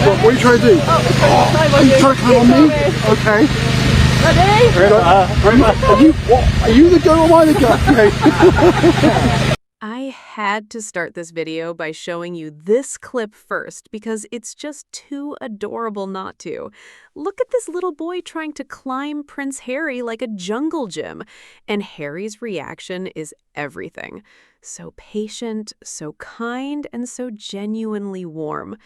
What are you trying to do? Are you trying to climb on me? Okay. Are you the girl or am I the girl? Okay. I had to start this video by showing you this clip first because it's just too adorable not to. Look at this little boy trying to climb Prince Harry like a jungle gym, and Harry's reaction is everything. So patient, so kind, and so genuinely warm.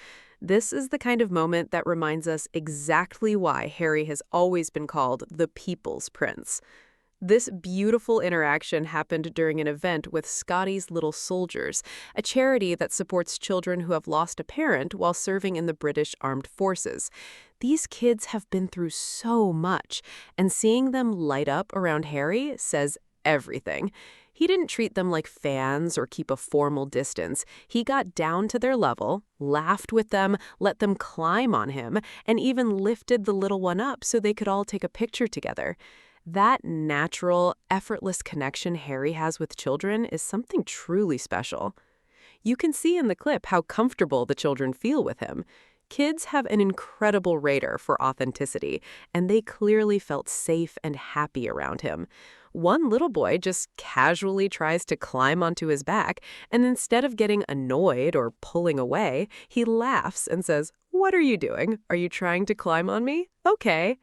This is the kind of moment that reminds us exactly why Harry has always been called the People's Prince. This beautiful interaction happened during an event with Scotty's Little Soldiers, a charity that supports children who have lost a parent while serving in the British Armed Forces. These kids have been through so much, and seeing them light up around Harry says everything. He didn't treat them like fans or keep a formal distance. He got down to their level, laughed with them, let them climb on him, and even lifted the little one up so they could all take a picture together. That natural, effortless connection Harry has with children is something truly special. You can see in the clip how comfortable the children feel with him. Kids have an incredible radar for authenticity, and they clearly felt safe and happy around him. One little boy just casually tries to climb onto his back, and instead of getting annoyed or pulling away, he laughs and says, "What are you doing? Are you trying to climb on me? Okay."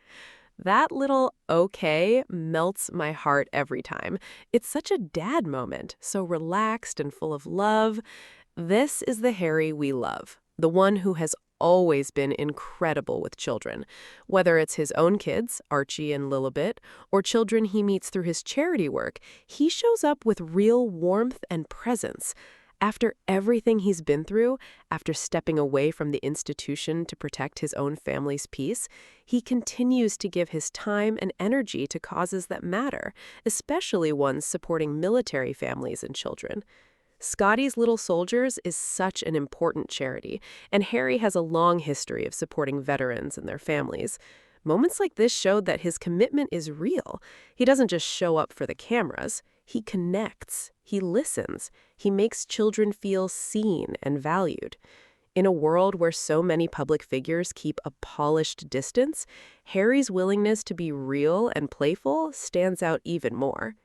That little okay melts my heart every time. It's such a dad moment, so relaxed and full of love. This is the Harry we love, the one who has always been incredible with children. Whether it's his own kids, Archie and Lilibet, or children he meets through his charity work, he shows up with real warmth and presence. After everything he's been through, after stepping away from the institution to protect his own family's peace, he continues to give his time and energy to causes that matter, especially ones supporting military families and children. Scotty's Little Soldiers is such an important charity, and Harry has a long history of supporting veterans and their families. Moments like this showed that his commitment is real. He doesn't just show up for the cameras. He connects, he listens, he makes children feel seen and valued. In a world where so many public figures keep a polished distance, Harry's willingness to be real and playful stands out even more.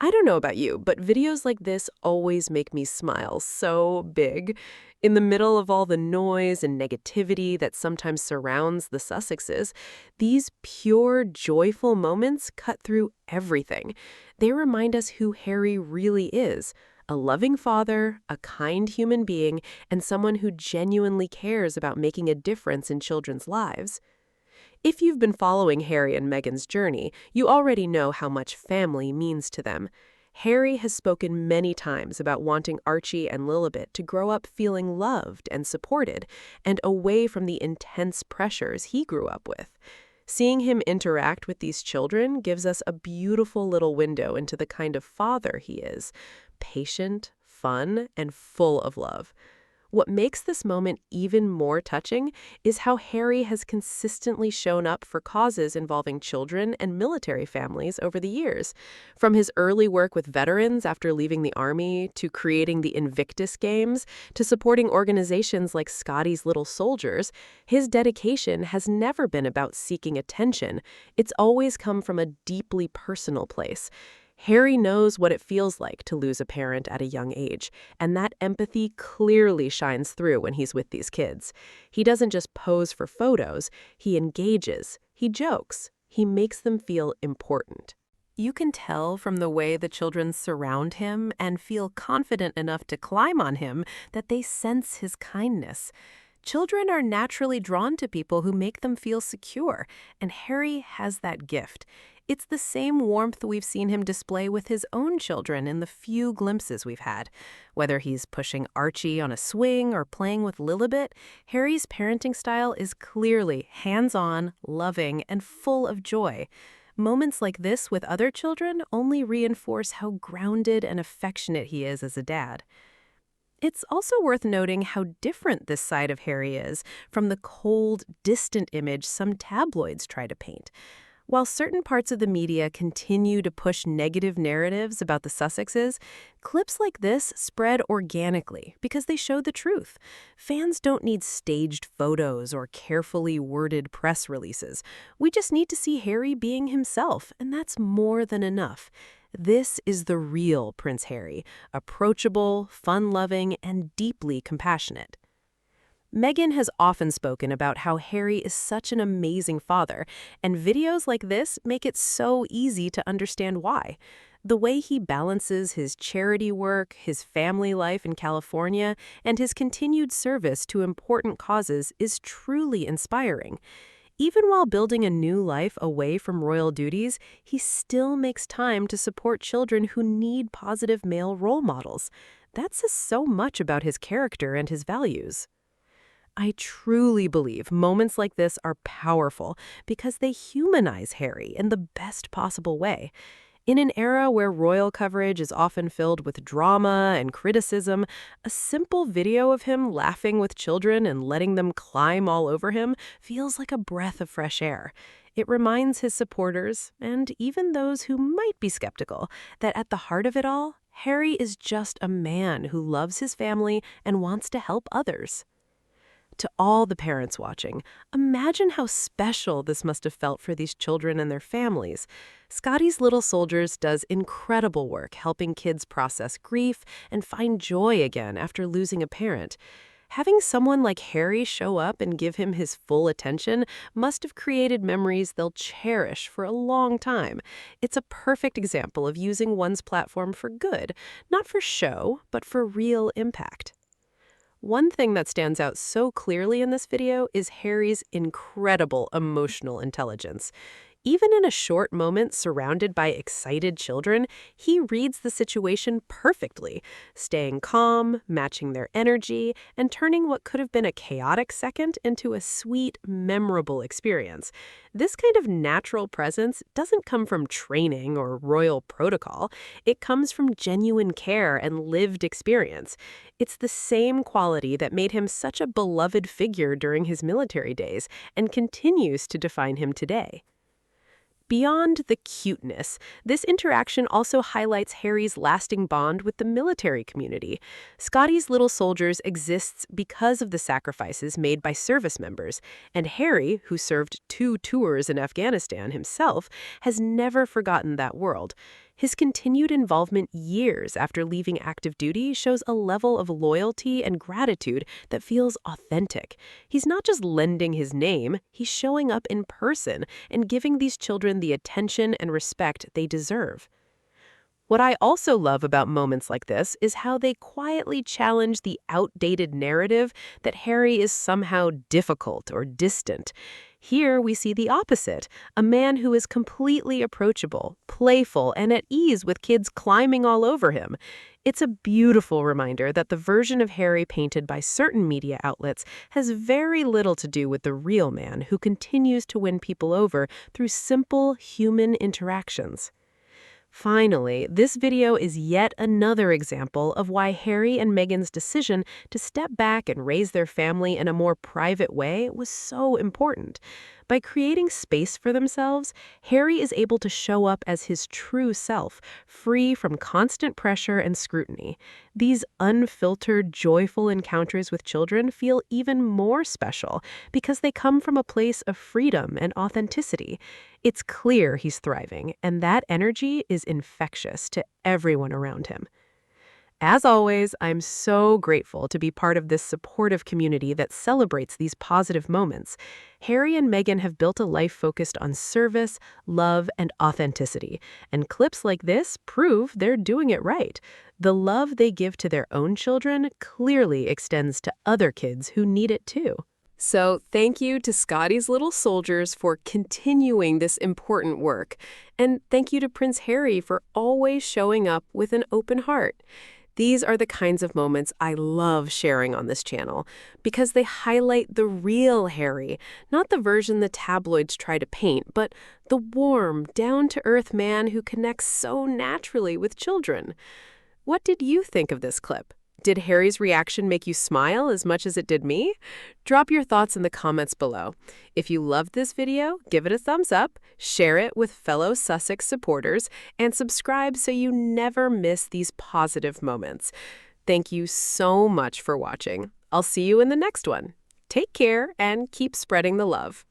I don't know about you, but videos like this always make me smile so big. In the middle of all the noise and negativity that sometimes surrounds the Sussexes, these pure, joyful moments cut through everything. They remind us who Harry really is, a loving father, a kind human being, and someone who genuinely cares about making a difference in children's lives. If you've been following Harry and Meghan's journey, you already know how much family means to them. Harry has spoken many times about wanting Archie and Lilibet to grow up feeling loved and supported, and away from the intense pressures he grew up with. Seeing him interact with these children gives us a beautiful little window into the kind of father he is, patient, fun, and full of love. What makes this moment even more touching is how Harry has consistently shown up for causes involving children and military families over the years. From his early work with veterans after leaving the army, to creating the Invictus Games, to supporting organizations like Scotty's Little Soldiers, his dedication has never been about seeking attention. It's always come from a deeply personal place. Harry knows what it feels like to lose a parent at a young age, and that empathy clearly shines through when he's with these kids. He doesn't just pose for photos, he engages, he jokes, he makes them feel important. You can tell from the way the children surround him and feel confident enough to climb on him that they sense his kindness. Children are naturally drawn to people who make them feel secure, and Harry has that gift. It's the same warmth we've seen him display with his own children in the few glimpses we've had. Whether he's pushing Archie on a swing or playing with Lilibet, Harry's parenting style is clearly hands-on, loving, and full of joy. Moments like this with other children only reinforce how grounded and affectionate he is as a dad. It's also worth noting how different this side of Harry is from the cold, distant image some tabloids try to paint. While certain parts of the media continue to push negative narratives about the Sussexes, clips like this spread organically because they show the truth. Fans don't need staged photos or carefully worded press releases. We just need to see Harry being himself, and that's more than enough. This is the real Prince Harry, approachable, fun-loving, and deeply compassionate. Meghan has often spoken about how Harry is such an amazing father, and videos like this make it so easy to understand why. The way he balances his charity work, his family life in California, and his continued service to important causes is truly inspiring. Even while building a new life away from royal duties, he still makes time to support children who need positive male role models. That says so much about his character and his values. I truly believe moments like this are powerful because they humanize Harry in the best possible way. In an era where royal coverage is often filled with drama and criticism, a simple video of him laughing with children and letting them climb all over him feels like a breath of fresh air. It reminds his supporters, and even those who might be skeptical, that at the heart of it all, Harry is just a man who loves his family and wants to help others. To all the parents watching, imagine how special this must have felt for these children and their families. Scotty's Little Soldiers does incredible work helping kids process grief and find joy again after losing a parent. Having someone like Harry show up and give him his full attention must have created memories they'll cherish for a long time. It's a perfect example of using one's platform for good, not for show, but for real impact. One thing that stands out so clearly in this video is Harry's incredible emotional intelligence. Even in a short moment surrounded by excited children, he reads the situation perfectly, staying calm, matching their energy, and turning what could have been a chaotic second into a sweet, memorable experience. This kind of natural presence doesn't come from training or royal protocol. It comes from genuine care and lived experience. It's the same quality that made him such a beloved figure during his military days and continues to define him today. Beyond the cuteness, this interaction also highlights Harry's lasting bond with the military community. Scotty's Little Soldiers exists because of the sacrifices made by service members, and Harry, who served 2 tours in Afghanistan himself, has never forgotten that world. His continued involvement years after leaving active duty shows a level of loyalty and gratitude that feels authentic. He's not just lending his name, he's showing up in person and giving these children the attention and respect they deserve. What I also love about moments like this is how they quietly challenge the outdated narrative that Harry is somehow difficult or distant. Here we see the opposite, a man who is completely approachable, playful, and at ease with kids climbing all over him. It's a beautiful reminder that the version of Harry painted by certain media outlets has very little to do with the real man who continues to win people over through simple human interactions. Finally, this video is yet another example of why Harry and Meghan's decision to step back and raise their family in a more private way was so important. By creating space for themselves, Harry is able to show up as his true self, free from constant pressure and scrutiny. These unfiltered, joyful encounters with children feel even more special because they come from a place of freedom and authenticity. It's clear he's thriving, and that energy is infectious to everyone around him. As always, I'm so grateful to be part of this supportive community that celebrates these positive moments. Harry and Meghan have built a life focused on service, love, and authenticity, and clips like this prove they're doing it right. The love they give to their own children clearly extends to other kids who need it too. So thank you to Scotty's Little Soldiers for continuing this important work. And thank you to Prince Harry for always showing up with an open heart. These are the kinds of moments I love sharing on this channel because they highlight the real Harry, not the version the tabloids try to paint, but the warm, down-to-earth man who connects so naturally with children. What did you think of this clip? Did Harry's reaction make you smile as much as it did me? Drop your thoughts in the comments below. If you loved this video, give it a thumbs up, share it with fellow Sussex supporters, and subscribe so you never miss these positive moments. Thank you so much for watching. I'll see you in the next one. Take care and keep spreading the love.